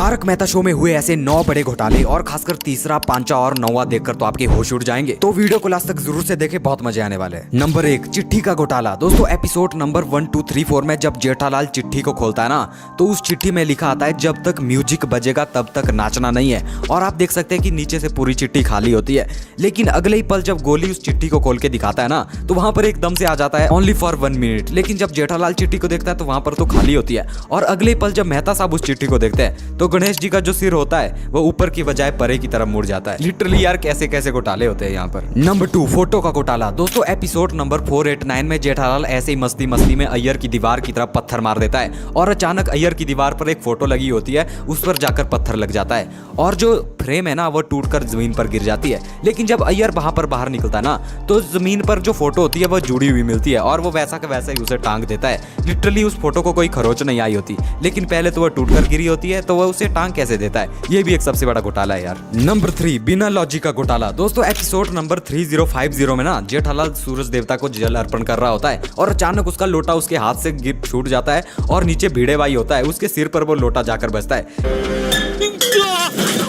Tarak Mehta show में हुए ऐसे 9 बड़े घोटाले और खासकर तीसरा, पांचवा और 9वां देखकर तो आपके होश उड़ जाएंगे। तो वीडियो को लास्ट तक जरूर से देखें, बहुत मजे आने वाले हैं। नंबर 1, चिट्ठी का घोटाला। दोस्तों एपिसोड नंबर 1, 2, 3, 4 में जब जेठालाल चिट्ठी को खोलता है ना, तो उस चिट्ठी में लिखा आता है जब तक म्यूजिक बजेगा तब तक नाचना नहीं है। और आप देख सकते हैं कि नीचे से पूरी चिट्ठी खाली होती है। लेकिन अगले ही पल जब गोली उस चिट्ठी को खोल के दिखाता है ना, तो वहां पर एकदम से आ जाता है ओनली फॉर 1 मिनट। लेकिन जब जेठालाल चिट्ठी को देखता है तो वहां पर तो खाली होती है। और अगले पल जब मेहता साहब उस चिट्ठी को देखते हैं तो गणेश जी का जो सिर होता है वो ऊपर की बजाय परे की तरफ मुड़ जाता है। लिटरली यार कैसे कैसे घोटाले होते हैं यहाँ पर। नंबर 2, फोटो का घोटाला। दोस्तों एपिसोड नंबर 489 में जेठालाल ऐसे ही मस्ती मस्ती में अय्यर की दीवार की तरफ पत्थर मार देता है और अचानक अय्यर की दीवार पर एक फोटो लगी होती है, उस पर जाकर पत्थर लग जाता है और जो फ्रेम है ना वो टूटकर जमीन पर गिर जाती है। लेकिन जब अय्यर वहां पर बाहर निकलता है ना, तो जमीन पर जो फोटो होती है वो जुड़ी हुई मिलती है और वो वैसा का वैसा ही उसे टांग देता है। लिटरली उस फोटो को कोई खरोच नहीं आई होती, लेकिन पहले तो वो टूटकर गिरी होती है, तो वो उसे टांग कैसे देता है। ये भी एक सबसे बड़ा घोटाला है यार। नंबर 3, बिना लॉजिक का घोटाला। दोस्तों एपिसोड नंबर 3050 में ना जेठालाल सूरज देवता को जल अर्पण कर रहा होता है और अचानक उसका लोटा उसके हाथ से गिर छूट जाता है और नीचे भिड़े भाई होता है, उसके सिर पर वो लोटा जाकर बजता है।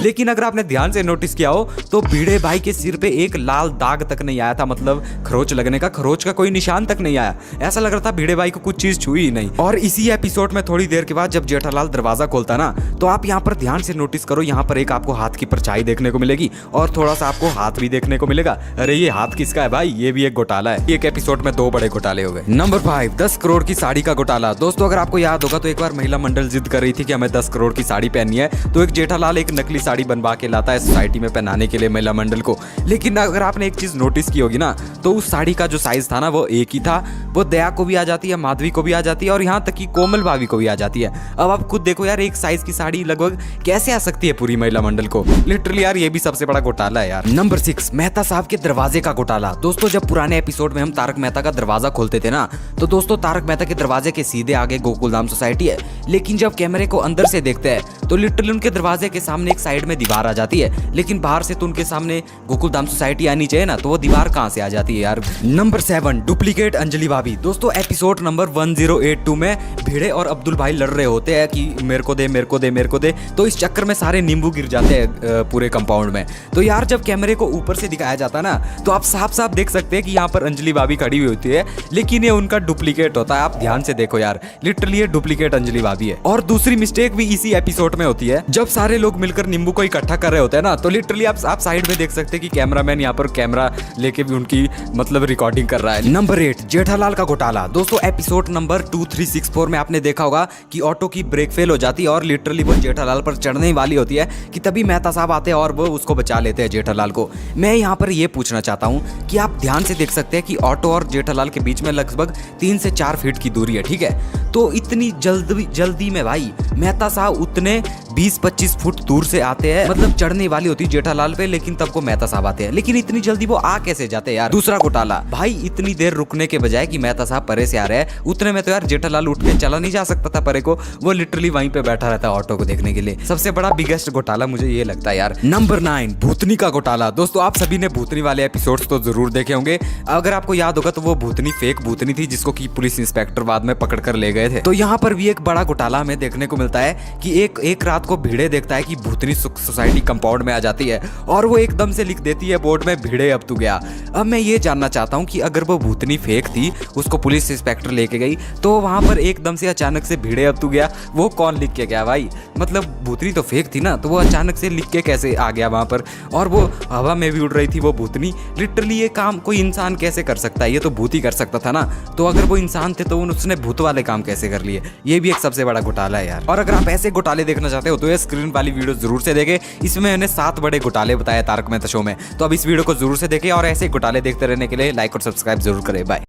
लेकिन अगर आपने ध्यान से नोटिस किया हो तो भिड़े भाई के सिर पे एक लाल दाग तक नहीं आया था, मतलब खरोच लगने का, खरोच का कोई निशान तक नहीं आया। ऐसा लग रहा था भिड़े भाई को कुछ चीज छुई ही नहीं। और इसी एपिसोड में थोड़ी देर के बाद जब जेठालाल दरवाजा खोलता ना, तो आप यहाँ पर ध्यान से नोटिस करो, यहाँ पर एक आपको हाथ की परछाई देखने को मिलेगी और थोड़ा सा आपको हाथ भी देखने को मिलेगा। अरे ये हाथ किसका है भाई? ये भी एक घोटाला है। एक एपिसोड में 2 बड़े घोटाले हो गए। नंबर 5, 10 करोड़ की साड़ी का घोटाला। दोस्तों अगर आपको याद होगा तो एक बार महिला मंडल जिद कर रही थी कि हमें 10 करोड़ की साड़ी पहननी है, तो एक जेठालाल एक नकली साड़ी बनवा के लाता है सोसाइटी में पहनाने के लिए महिला मंडल को। लेकिन अगर आपने एक चीज नोटिस की होगी ना, तो उस साड़ी का जो साइज था ना वो एक ही था। वो दया को भी आ जाती है, माधवी को भी आ जाती है और यहाँ तक कि कोमल भाभी को भी आ जाती है। अब आप खुद देखो यार, एक साइज की साड़ी लगभग कैसे आ सकती है पूरी महिला मंडल को। लिटरली यार ये भी सबसे बड़ा घोटाला है यार। नंबर 6, मेहता साहब के दरवाजे का घोटाला। दोस्तों जब पुराने एपिसोड में हम तारक मेहता का दरवाजा खोलते थे ना, तो दोस्तों तारक मेहता के दरवाजे के सीधे आगे गोकुलधाम सोसाइटी है। लेकिन जब कैमरे को अंदर से देखते हैं तो लिटरली उनके दरवाजे के सामने एक साइड में दीवार आ जाती है, लेकिन बाहर से तो उनके सामने गोकुलधाम सोसाइटी आनी चाहिए ना, तो वो दीवार कहां से आ जाती है यार। नंबर 7, डुप्लीकेट अंजलि भाभी। दोस्तों एपिसोड नंबर 1082 में भिड़े और अब्दुल भाई लड़ रहे होते हैं कि मेरे को दे मेरे को दे मेरे को दे, तो इस चक्कर में सारे नींबू गिर जाते हैं पूरे कंपाउंड में। तो यार जब कैमरे को ऊपर से दिखाया जाता है ना, तो आप साफ साफ देख सकते हैं कि यहाँ पर अंजलि भाभी खड़ी हुई होती है, लेकिन ये उनका डुप्लीकेट होता है। आप ध्यान से देखो यार, लिटरली ये डुप्लीकेट अंजलि भाभी है। और दूसरी मिस्टेक भी इसी एपिसोड में होती है, जब सारे लोग मिलकर नींबू को इकट्ठा कर रहे होते हैं ना, तो लिटरली आप साइड में देख सकते हैं कि कैमरामैन यहाँ पर कैमरा लेके भी उनकी मतलब रिकॉर्डिंग कर रहा है। नंबर 8, जेठालाल का घोटाला। दोस्तों एपिसोड नंबर 2364 में आपने देखा होगा कि ऑटो की ब्रेक फेल हो जाती है और लिटरली वो जेठालाल पर चढ़ने वाली होती है कि तभी मेहता साहब आते हैं और वो उसको बचा लेते हैं जेठालाल को। मैं यहाँ पर ये पूछना चाहता हूँ कि आप ध्यान से देख सकते हैं कि ऑटो और जेठालाल के बीच में लगभग 3 से 4 फीट की दूरी है, ठीक है। तो इतनी जल्दी में भाई मेहता साहब उतने 20-25 फुट दूर से आते हैं, मतलब चढ़ने वाली होती है जेठालाल पे, लेकिन तब को मेहता साहब आते हैं। लेकिन इतनी जल्दी वो आ कैसे जाते हैं यार? दूसरा घोटाला, भाई इतनी देर रुकने के बजाय कि मेहता साहब परे से आ रहे हैं, उतने में तो यार जेठालाल उठ के चला नहीं जा सकता था परे को, वो लिटरली वहीं पे बैठा रहता है ऑटो को देखने के लिए। सबसे बड़ा बिगेस्ट घोटाला मुझे ये लगता है यार। नंबर 9, भूतनी का घोटाला। दोस्तों आप सभी ने भूतनी वाले एपिसोड्स तो जरूर देखे होंगे। अगर आपको याद होगा तो वो भूतनी फेक भूतनी थी जिसको कि पुलिस इंस्पेक्टर बाद में पकड़ कर ले गए थे। तो यहाँ पर भी एक बड़ा घोटाला हमें देखने को मिलता है कि एक रात को भिड़े देखता है कि भूतनी सोसाइटी कंपाउंड में आ जाती है और वो एकदम से लिख देती है बोर्ड में, भिड़े अब तू गया। अब मैं ये जानना चाहता हूँ कि अगर वो भूतनी फेक थी, उसको पुलिस इंस्पेक्टर लेके गई, तो वहां पर एकदम से अचानक से भिड़े अब तू गया, वो कौन लिख के गया भाई? मतलब भूतनी तो फेक थी ना, तो वो अचानक से लिख के कैसे आ गया वहां पर? और वो हवा में भी उड़ रही थी वो भूतनी। लिटरली ये काम कोई इंसान कैसे कर सकता है? ये तो भूत ही कर सकता था ना। तो अगर वो इंसान थे तो उसने भूत वाले काम कैसे कर लिए? ये भी एक सबसे बड़ा घोटाला है यार। और अगर आप ऐसे घोटाले देखना चाहते हो तो ये स्क्रीन वाली वीडियो जरूर से देखें। इसमें मैंने 7 बड़े घोटाले बताए तारक मेहता शो में, तो अब इस वीडियो को जरूर से देखें और ऐसे घोटाले देखते रहने के लिए लाइक और सब्सक्राइब जरूर करें। बाय।